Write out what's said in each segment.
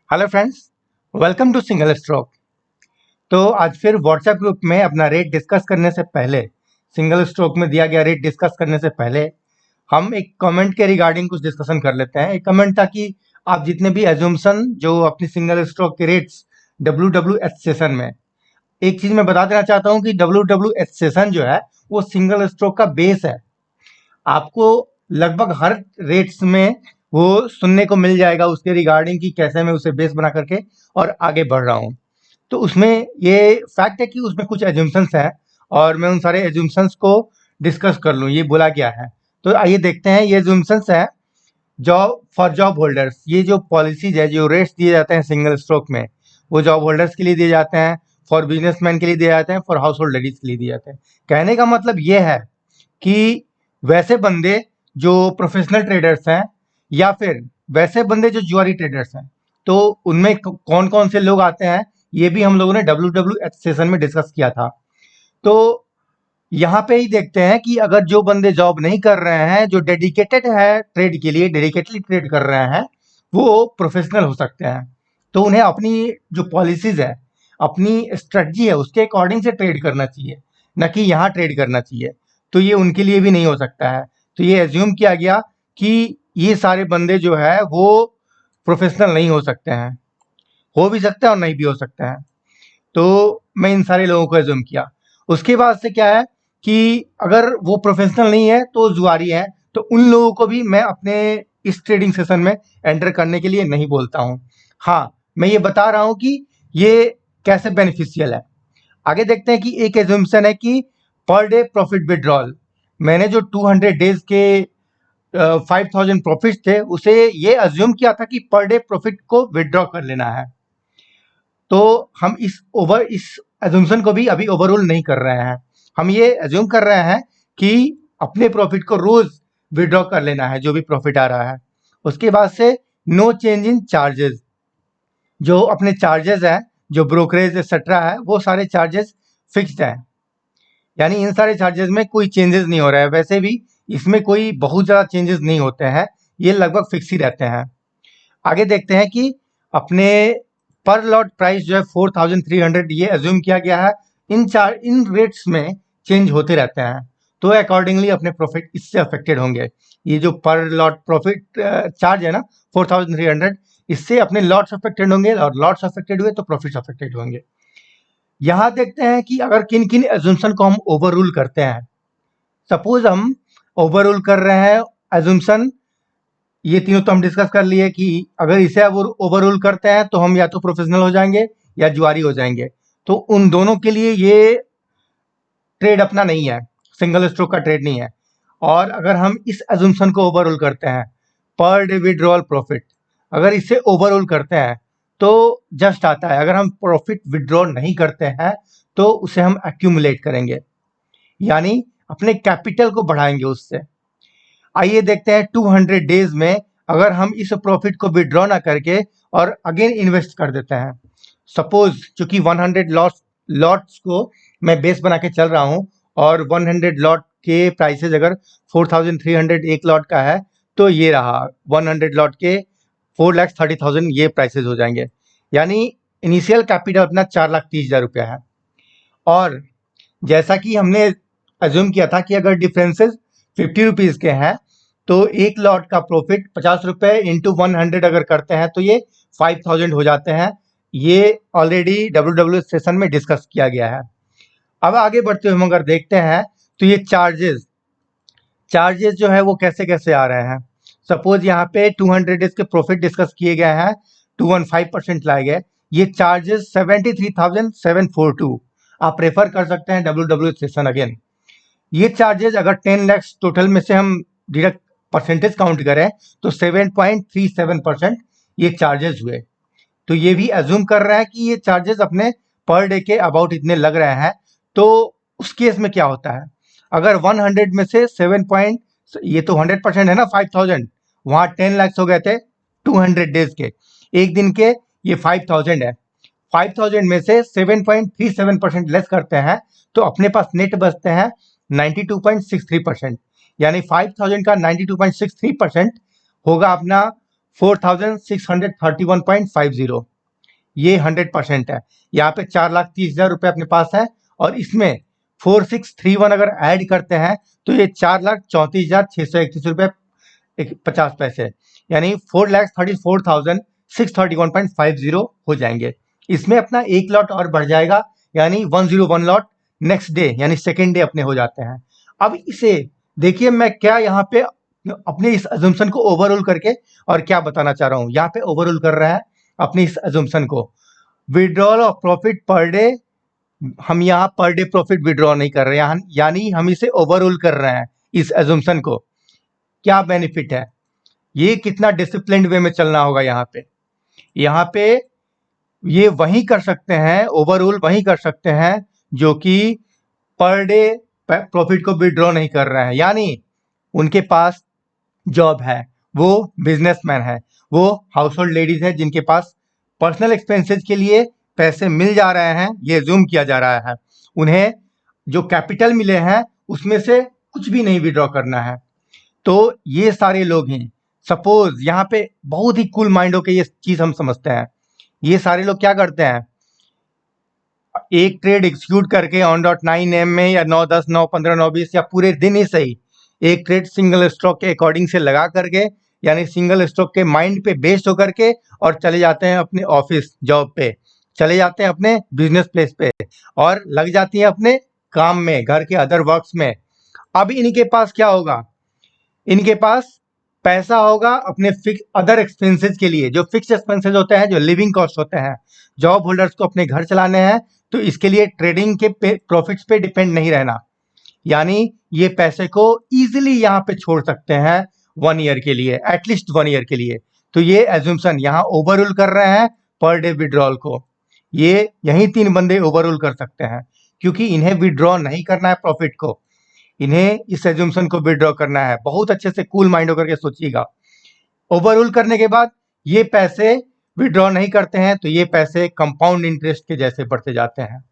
Hello friends, welcome to Single Stroke. तो आज फिर व्हाट्सएप ग्रुप में अपना रेट डिस्कस करने से पहले, सिंगल स्ट्रोक में दिया गया रेट डिस्कस करने से पहले हम एक कमेंट के रिगार्डिंग कुछ डिस्कशन कर लेते हैं। एक कमेंट था कि आप जितने भी एज्यूम्सन जो अपनी सिंगल स्ट्रोक के रेट्स WWH सेशन में, एक चीज मैं बता देना चाहता हूं कि WWH सेशन जो है वो सिंगल स्ट्रोक का बेस है। आपको लगभग हर रेट्स में वो सुनने को मिल जाएगा उसके रिगार्डिंग कि कैसे मैं उसे बेस बना करके और आगे बढ़ रहा हूँ। तो उसमें ये फैक्ट है कि उसमें कुछ एज्यूम्शंस हैं और मैं उन सारे एज्यूम्शंस को डिस्कस कर लूँ, ये बोला गया है। तो आइए देखते हैं। ये एज्यूम्शंस है जॉब फॉर जॉब होल्डर्स। ये जो पॉलिसीज है, जो रेट्स दिए जाते हैं सिंगल स्ट्रोक में, वो जॉब होल्डर्स के लिए दिए जाते हैं, फॉर बिजनेसमैन के लिए दिए जाते हैं, फॉर हाउस होल्ड लेडीज के लिए दिए जाते हैं। कहने का मतलब ये है कि वैसे बंदे जो प्रोफेशनल ट्रेडर्स हैं या फिर वैसे बंदे जो जुआरी ट्रेडर्स हैं, तो उनमें कौन कौन से लोग आते हैं, ये भी हम लोगों ने WWH सेशन में डिस्कस किया था। तो यहाँ पे ही देखते हैं कि अगर जो बंदे जॉब नहीं कर रहे हैं, जो डेडिकेटेड है ट्रेड के लिए, डेडिकेटली ट्रेड कर रहे हैं, वो प्रोफेशनल हो सकते हैं। तो उन्हें अपनी जो पॉलिसीज है, अपनी स्ट्रेटजी है, उसके अकॉर्डिंग से ट्रेड करना चाहिए, न कि यहाँ ट्रेड करना चाहिए। तो ये उनके लिए भी नहीं हो सकता है। तो ये एज्यूम किया गया कि ये सारे बंदे जो है वो प्रोफेशनल नहीं हो सकते हैं। हो भी सकते हैं और नहीं भी हो सकते हैं। तो मैं इन सारे लोगों को एज्यूम किया। उसके बाद से क्या है कि अगर वो प्रोफेशनल नहीं है तो जुआरी है, तो उन लोगों को भी मैं अपने इस ट्रेडिंग सेशन में एंटर करने के लिए नहीं बोलता हूँ। हाँ, मैं ये बता रहा हूँ कि ये कैसे बेनिफिशियल है। आगे देखते हैं कि एक एज्यूम्शन है कि पर डे प्रॉफिट विड्रॉल। मैंने जो 200 डेज के 5000 प्रॉफिट थे, उसे ये अज्यूम किया था कि पर डे प्रॉफिट को विड्रॉ कर लेना है। तो हम इस एज्यूम्शन को भी अभी ओवररूल नहीं कर रहे हैं। हम ये एज्यूम कर रहे हैं कि अपने प्रॉफिट को रोज विड्रॉ कर लेना है, जो भी प्रॉफिट आ रहा है। उसके बाद से नो चेंज इन चार्जेस। जो अपने चार्जेस हैं, जो ब्रोकरेज एक्सेट्रा है, वो सारे चार्जेस फिक्स्ड हैं। यानी इन सारे चार्जेस में कोई चेंजेस नहीं हो रहा है। वैसे भी इसमें कोई बहुत ज़्यादा चेंजेस नहीं होते हैं, ये लगभग फिक्स ही रहते हैं। आगे देखते हैं कि अपने पर लॉट प्राइस जो है 4300 ये एज्यूम किया गया है। इन रेट्स में चेंज होते रहते हैं, तो अकॉर्डिंगली अपने प्रॉफिट इससे अफेक्टेड होंगे। ये जो पर लॉट प्रॉफिट चार्ज है ना 4300, इससे अपने लॉट्स अफेक्टेड होंगे, और लॉट्स अफेक्टेड हुए तो प्रॉफिट्स अफेक्टेड होंगे। यहाँ देखते हैं कि अगर किन किन एज्यूम्शन को हम ओवररूल करते हैं। सपोज हम ओवररूल कर रहे हैं एज्यूम्शन, ये तीनों तो हम डिस्कस कर लिए कि अगर इसे ओवररूल करते हैं तो हम या तो प्रोफेशनल हो जाएंगे या जुआरी हो जाएंगे। तो उन दोनों के लिए ये ट्रेड अपना नहीं है, सिंगल स्ट्रोक का ट्रेड नहीं है। और अगर हम इस एज्यूम्शन को ओवररूल करते हैं, पर डे विड्रॉल प्रॉफिट, अगर इसे ओवररूल करते हैं तो जस्ट आता है। अगर हम प्रॉफिट विड्रॉ नहीं करते हैं तो उसे हम एक्यूमुलेट करेंगे, यानी अपने कैपिटल को बढ़ाएंगे उससे। आइए देखते हैं 200 डेज में अगर हम इस प्रॉफिट को विड्रॉ ना करके और अगेन इन्वेस्ट कर देते हैं। सपोज चूंकि 100 लॉट्स को मैं बेस बना के चल रहा हूं, और 100 लॉट के प्राइसेस अगर 4300 एक लॉट का है, तो ये रहा 100 लॉट के 4,30,000 ये प्राइसेस हो जाएंगे। यानी इनिशियल कैपिटल अपना 4,30,000 रुपया है। और जैसा कि हमने अज्यूम किया था कि अगर डिफरेंसेस 50 रुपीज़ के हैं, तो एक लॉट का प्रॉफिट 50 रुपये इंटू 100 अगर करते हैं तो ये 5000 हो जाते हैं। ये ऑलरेडी WW सेशन में डिस्कस किया गया है। अब आगे बढ़ते हुए हम अगर देखते हैं तो ये चार्जेस जो है वो कैसे कैसे आ रहे हैं। सपोज यहाँ पे 200 डेज के प्रॉफिट डिस्कस किए गए हैं, 215% लाए गए। ये चार्जेस 73,742। आप रेफर कर सकते हैं WW सेशन अगेन। ये चार्जेस अगर 10 लाख टोटल में से हम डायरेक्ट परसेंटेज काउंट करें तो 7.37% ये चार्जेस हुए। तो ये भी एज्यूम कर रहा है कि ये चार्जेस अपने पर डे के अबाउट इतने लग रहे हैं। तो उस केस में क्या होता है, अगर 100 में से 7 पॉइंट, ये तो 100% है ना, 5000, वहाँ 10 लाख हो गए थे 200 डेज के, एक दिन के ये 5000 है। 5000 में से 7.37% लेस करते हैं तो अपने पास नेट बचते हैं 92.63%। यानी 5000 का 92.63% होगा अपना 4631.50, ये 100% है। यहाँ पे 4,30,000 रुपये अपने पास है और इसमें 4631 अगर ऐड करते हैं तो ये 4,34,631 रुपये 50 पैसे, यानी 4,34,631.50 हो जाएंगे। इसमें अपना एक लॉट और बढ़ जाएगा, यानी 101 लॉट नेक्स्ट डे यानी सेकेंड डे अपने हो जाते हैं। अब इसे देखिए मैं क्या यहाँ पे अपने इस अजम्पशन को ओवरऑल करके और क्या बताना चाह रहा हूँ। यहाँ पे ओवरऑल कर रहा है अपने इस अजम्पशन को, withdrawal of profit per day, हम यहाँ पर डे प्रॉफिट विड्रॉ नहीं कर रहे हैं, यानी हम इसे ओवरऑल कर रहे हैं इस अजम्पशन को। क्या बेनिफिट है, ये कितना डिसिप्लिन्ड वे में चलना होगा। यहाँ पे ये वही कर सकते हैं, ओवरऑल वही कर सकते हैं जो कि पर डे प्रॉफिट को विड्रॉ नहीं कर रहे हैं, यानी उनके पास जॉब है, वो बिजनेसमैन है, वो हाउस होल्ड लेडीज है जिनके पास पर्सनल एक्सपेंसेस के लिए पैसे मिल जा रहे हैं, ये जूम किया जा रहा है। उन्हें जो कैपिटल मिले हैं उसमें से कुछ भी नहीं विड्रॉ करना है। तो ये सारे लोग हैं, सपोज यहाँ पे बहुत ही कूल माइंड होकर ये चीज हम समझते हैं। ये सारे लोग क्या करते हैं, एक ट्रेड एग्जीक्यूट करके ऑन डॉट 9 AM में या 9, 10, 9, 15, 9, 20 या पूरे दिन ही सही एक ट्रेड सिंगल स्टॉक के अकॉर्डिंग से लगा करके, यानी सिंगल स्टॉक के माइंड पे बेस्ड होकर के, और चले जाते हैं अपने ऑफिस जॉब पे, चले जाते हैं अपने बिजनेस प्लेस पे और लग जाती हैं अपने काम में, घर के अदर वर्क्स में। अब इनके पास क्या होगा, इनके पास पैसा होगा अपने फिक्स अदर एक्सपेंसेस के लिए, जो फिक्स एक्सपेंसेस होते हैं, जो लिविंग कॉस्ट होते हैं। जॉब होल्डर्स को अपने घर चलाने हैं तो इसके लिए ट्रेडिंग के प्रॉफिट्स पे डिपेंड नहीं रहना, यानी ये पैसे को इजीली यहाँ पे छोड़ सकते हैं 1 ईयर के लिए, एटलीस्ट 1 ईयर के लिए। तो ये एज्यूम्शन यहाँ ओवररूल कर रहे हैं पर डे विड्रॉल को। ये यही 3 बंदे ओवररूल कर सकते हैं, क्योंकि इन्हें विड्रॉ नहीं करना है प्रॉफिट को, इन्हें इस एज्यूम्शन को विड्रॉ करना है। बहुत अच्छे से कूल माइंड होकर के सोचिएगा। ओवररूल करने के बाद ये पैसे विड्रॉ नहीं करते हैं तो ये पैसे कंपाउंड इंटरेस्ट के जैसे बढ़ते जाते हैं।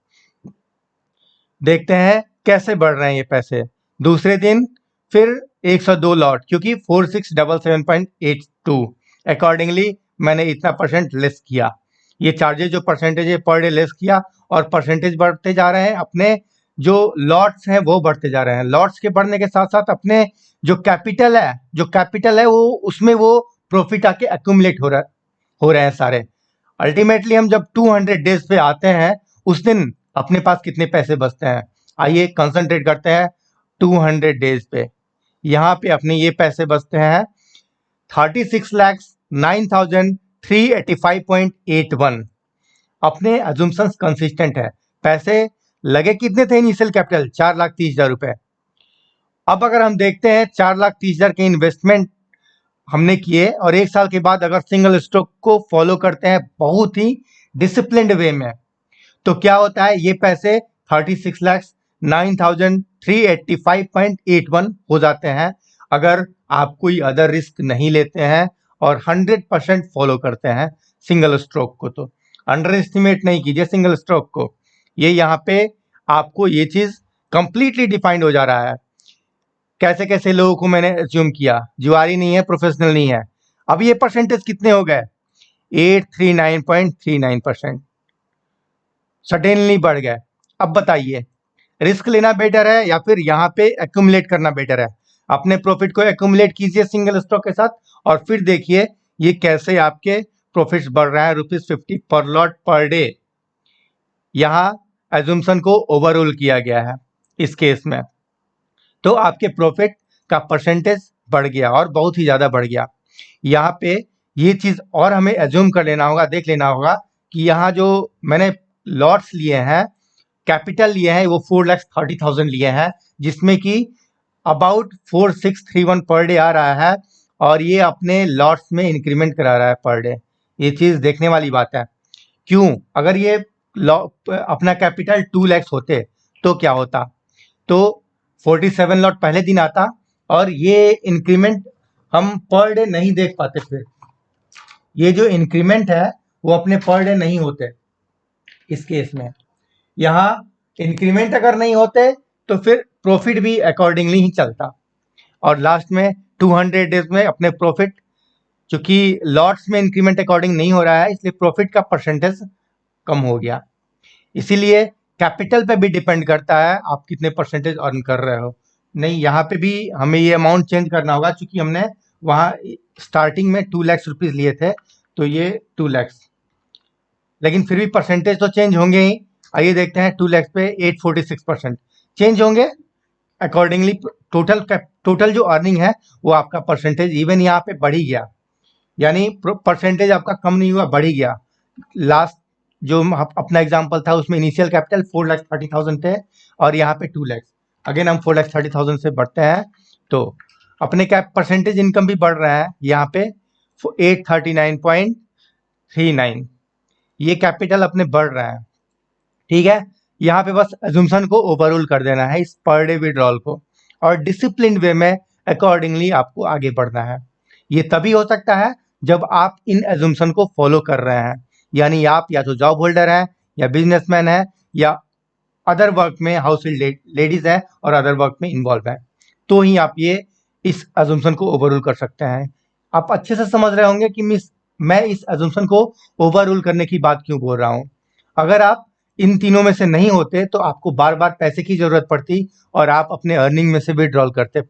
देखते हैं कैसे बढ़ रहे हैं ये पैसे। दूसरे दिन फिर 102 लॉट, क्योंकि 4677.82 अकॉर्डिंगली मैंने इतना परसेंट लेस किया। ये चार्जेस जो परसेंटेज है पर डे लेस किया और परसेंटेज बढ़ते जा रहे हैं, अपने जो लॉट्स हैं वो बढ़ते जा रहे हैं। लॉट्स के बढ़ने के साथ साथ अपने जो कैपिटल है वो उसमें वो प्रॉफिट आके एक्यूमुलेट हो रहे हैं सारे। अल्टीमेटली हम जब 200 डेज पे आते हैं उस दिन अपने पास कितने पैसे बचते हैं, आइए कंसंट्रेट करते हैं 200 डेज पे। यहाँ पे अपने ये पैसे बचते हैं 36,09,385.81। अपने अजम्पशंस कंसिस्टेंट है। पैसे लगे कितने थे इनिशियल कैपिटल, 4,30,000 रुपए। अब अगर हम देखते हैं 4,30,000 के इन्वेस्टमेंट हमने किए और 1 साल के बाद अगर सिंगल स्टॉक को फॉलो करते हैं बहुत ही डिसिप्लिन्ड वे में, तो क्या होता है, ये पैसे 36,09,385.81 हो जाते हैं अगर आप कोई अदर रिस्क नहीं लेते हैं और 100% फॉलो करते हैं सिंगल स्ट्रोक को। तो अंडर एस्टिमेट नहीं कीजिए सिंगल स्ट्रोक को। ये यहाँ पे आपको ये चीज कंप्लीटली डिफाइंड हो जा रहा है। कैसे कैसे लोगों को मैंने एज्यूम किया, जुआरी नहीं है, प्रोफेशनल नहीं है। अब ये परसेंटेज कितने हो गए, 839.39%, सडनली बढ़ गए। अब बताइए रिस्क लेना बेटर है या फिर यहाँ पे एक्यूमुलेट करना बेटर है। अपने प्रॉफिट को एक्यूमुलेट कीजिए सिंगल स्टॉक के साथ और फिर देखिए ये कैसे आपके प्रॉफिट्स बढ़ रहा है ₹50 पर लॉट पर डे। यहाँ एज्यूम्शन को ओवररूल किया गया है इस केस में, तो आपके प्रॉफिट का परसेंटेज बढ़ गया और बहुत ही ज़्यादा बढ़ गया। यहाँ पे ये चीज़ और हमें एज्यूम कर लेना होगा, देख लेना होगा कि यहाँ जो मैंने लॉट्स लिए हैं, कैपिटल लिए हैं, वो 4,30,000 लिए हैं, जिसमें कि अबाउट 4631 पर डे आ रहा है और ये अपने लॉट्स में इंक्रीमेंट करा रहा है पर डे। ये चीज़ देखने वाली बात है। क्यों, अगर ये अपना कैपिटल 2 लाख होते तो क्या होता, तो 47 लॉट पहले दिन आता और ये इंक्रीमेंट हम पर डे नहीं देख पाते। फिर ये जो इंक्रीमेंट है वो अपने पर डे नहीं होते। इस केस में यहाँ इंक्रीमेंट अगर नहीं होते तो फिर प्रॉफिट भी अकॉर्डिंगली ही चलता और लास्ट में 200 डेज में अपने प्रॉफिट चूंकि लॉट्स में इंक्रीमेंट अकॉर्डिंग नहीं हो रहा है, इसलिए प्रॉफिट का परसेंटेज कम हो गया। इसीलिए कैपिटल पे भी डिपेंड करता है आप कितने परसेंटेज अर्न कर रहे हो। नहीं, यहाँ पे भी हमें ये अमाउंट चेंज करना होगा, क्योंकि हमने वहाँ स्टार्टिंग में 2 लाख रुपीज लिए थे, तो ये 2 लाख, लेकिन फिर भी परसेंटेज तो चेंज होंगे ही। आइए देखते हैं 2 लाख पे 846% चेंज होंगे। अकॉर्डिंगली टोटल जो अर्निंग है वो आपका परसेंटेज इवन यहाँ पे बढ़ ही गया, यानी परसेंटेज आपका कम नहीं हुआ, बढ़ ही गया। लास्ट जो अपना एग्जांपल था उसमें इनिशियल कैपिटल 4,30,000 थे और यहाँ पे 2 लाख। अगेन हम 4,30,000 से बढ़ते हैं तो अपने क्या परसेंटेज इनकम भी बढ़ रहा है, यहाँ पे 839.39, ये कैपिटल अपने बढ़ रहा है। ठीक है, यहाँ पे बस एजुम्पशन को ओवररूल कर देना है इस पर डे विड्रॉल को, और डिसिप्लिन वे में अकॉर्डिंगली आपको आगे बढ़ना है। ये तभी हो सकता है जब आप इन एजुम्पशन को फॉलो कर रहे हैं, यानी आप या तो जॉब होल्डर हैं या बिजनेसमैन है या अदर वर्क में हाउस होल्ड लेडीज है और अदर वर्क में इन्वॉल्व है, तो ही आप ये इस एजुम्पशन को ओवररूल कर सकते हैं। आप अच्छे से समझ रहे होंगे कि मैं इस एजुम्पशन को ओवररूल करने की बात क्यों बोल रहा हूँ। अगर आप इन तीनों में से नहीं होते तो आपको बार बार पैसे की जरूरत पड़ती और आप अपने अर्निंग में से विड्रॉल करते,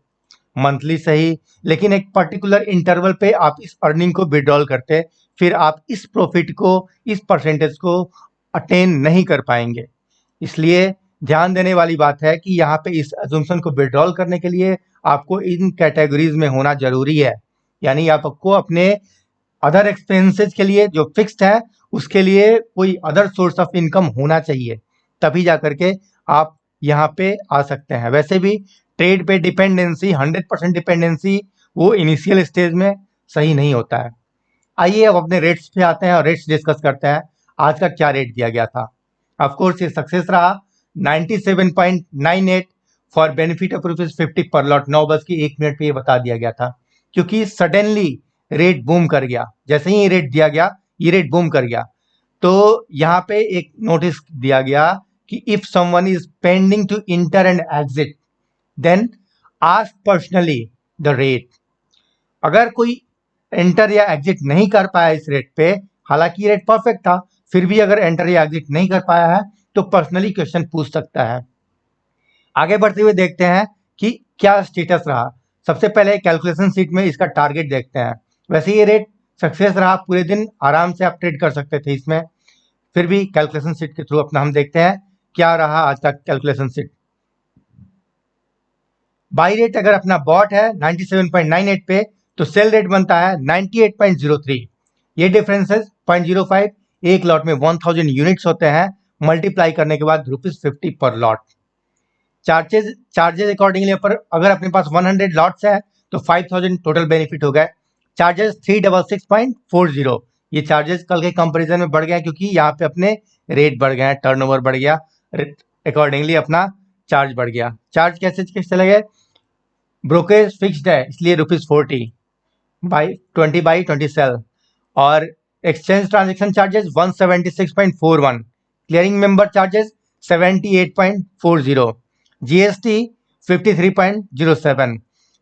मंथली सही, लेकिन एक पर्टिकुलर इंटरवल पे आप इस अर्निंग को विड्रॉल करते, फिर आप इस प्रॉफिट को, इस परसेंटेज को अटेन नहीं कर पाएंगे। इसलिए ध्यान देने वाली बात है कि यहाँ पे इस अजम्पशन को विड्रॉल करने के लिए आपको इन कैटेगरीज में होना जरूरी है, यानी आपको अपने अदर एक्सपेंसेस के लिए जो फिक्स्ड है उसके लिए कोई अदर सोर्स ऑफ इनकम होना चाहिए, तभी जा करके आप यहाँ पे आ सकते हैं। वैसे भी ट्रेड पे डिपेंडेंसी 100% डिपेंडेंसी वो इनिशियल स्टेज में सही नहीं होता है। आइए अब अपने रेट्स पे आते हैं और रेट्स डिस्कस करते हैं। आज का क्या रेट दिया गया था। ऑफ कोर्स ये सक्सेस रहा 97.98 फॉर बेनिफिट ऑफ ₹50 पर लॉट। 9:01 पे ये बता दिया गया था, क्योंकि सडनली रेट बूम कर गया। जैसे ही ये रेट दिया गया ये रेट बूम कर गया, तो यहाँ पे एक नोटिस दिया गया कि if someone is pending to enter and exit then ask personally the rate. अगर कोई एंटर या एग्जिट नहीं कर पाया इस रेट पे, हालांकि ये रेट परफेक्ट था, फिर भी अगर एंटर या एग्जिट नहीं कर पाया है तो पर्सनली क्वेश्चन पूछ सकता है। आगे बढ़ते हुए देखते हैं कि क्या स्टेटस रहा। सबसे पहले कैलकुलेशन शीट में इसका टारगेट देखते हैं। वैसे ये रेट सक्सेस रहा, पूरे दिन आराम से आप ट्रेड कर सकते थे इसमें, फिर भी कैलकुलेशन शीट के थ्रू अपना हम देखते हैं क्या रहा आज का कैलकुलेशन शीट। बाई रेट अगर अपना बॉट है 97.98 पे, तो सेल रेट बनता है 98.03। ये डिफरेंसेस 0.05, एक लॉट में 1000 यूनिट्स होते हैं, मल्टीप्लाई करने के बाद ₹50 पर लॉट। चार्जेस अकॉर्डिंगली पर अगर अपने पास 100 लॉट्स है तो 5000 टोटल बेनिफिट हो गए। चार्जेस 366.40, ये चार्जेस कल के कंपैरिजन में बढ़ गए क्योंकि यहाँ पे अपने रेट बढ़ गए हैं, टर्नओवर बढ़ गया, अकॉर्डिंगली अपना चार्ज बढ़ गया। चार्ज कैसे चले गए, ब्रोकरेज फिक्स्ड है इसलिए ₹40 बाई 20 सेल, और exchange transaction charges 176.41, clearing member charges 78.40, GST 53.07,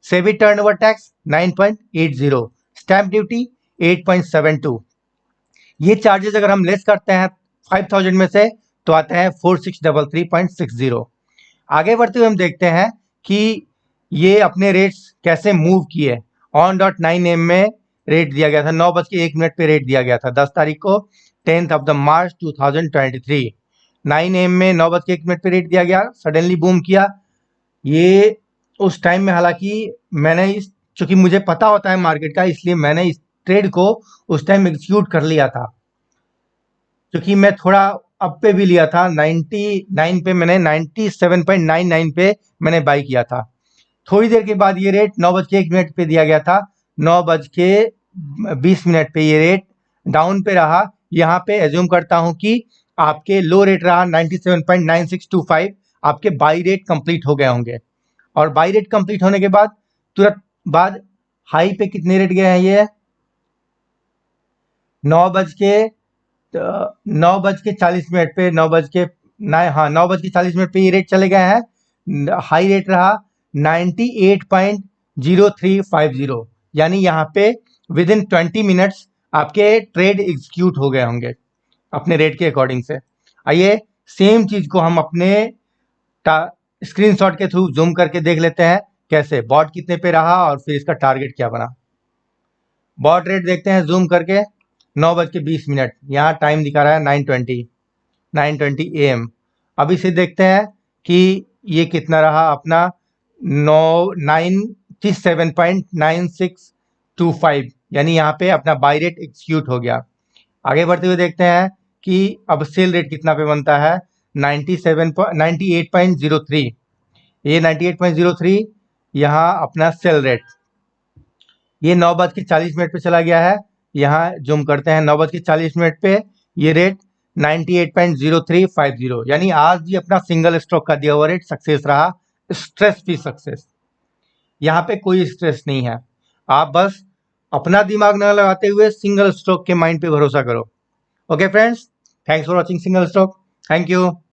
SEBI turnover tax 9.80, stamp duty 8.72। ये चार्जेस अगर हम लेस करते हैं 5000 में से तो आते हैं 4633.60। आगे बढ़ते हुए हम देखते हैं कि ये अपने रेट्स कैसे मूव किए। on.9 AM में रेट दिया गया था, 9:01 पे रेट दिया गया था 10 तारीख को 10th March 2023। 9 AM में 9:01 पे रेट दिया गया, सडनली बूम किया। ये उस टाइम में, हालांकि मैंने चूंकि मुझे पता होता है मार्केट का, इसलिए मैंने इस ट्रेड को उस टाइम एग्जीक्यूट कर लिया था, क्योंकि मैं थोड़ा अप पे भी लिया था। 99 पे मैंने 97.99 पे मैंने बाई किया था। थोड़ी देर के बाद ये रेट 9:01 पे दिया गया था, 9:20 पे ये रेट डाउन पे रहा। यहाँ पे एज्यूम करता हूँ कि आपके लो रेट रहा 97.9625, आपके बाई रेट कंप्लीट हो गए होंगे, और बाई रेट कंप्लीट होने के बाद तुरंत बाद हाई पे कितने रेट गए हैं, ये 9:40 पे 9:40 पे ये रेट चले गए हैं। हाई रेट रहा 98.0350, यानी यहाँ पे विद इन 20 मिनट्स आपके ट्रेड एग्जीक्यूट हो गए होंगे अपने रेट के अकॉर्डिंग से। आइए सेम चीज को हम अपने स्क्रीनशॉट के थ्रू जूम करके देख लेते हैं कैसे बॉट कितने पे रहा और फिर इसका टारगेट क्या बना। बॉट रेट देखते हैं जूम करके 9:20, यहाँ टाइम दिखा रहा है 9:20 AM। अब इसे देखते हैं कि ये कितना रहा अपना 97.9625, यानी यहाँ पे अपना बाई रेट एक्सिक्यूट हो गया। आगे बढ़ते हुए देखते हैं कि अब सेल रेट कितना पे बनता है 98.03। ये 98.03 यहाँ अपना सेल रेट। ये 9:40 पे चला गया है। यहाँ जूम करते हैं 9:40 पे ये रेट 98.0350, यानी आज भी अपना सिंगल स्टॉक का दिया हुआ रेट सक्सेस रहा, स्ट्रेस फ्री सक्सेस। यहाँ पे कोई स्ट्रेस नहीं है। आप बस अपना दिमाग न लगाते हुए सिंगल स्टॉक के माइंड पे भरोसा करो। Okay friends, thanks for watching single stock. Thank you.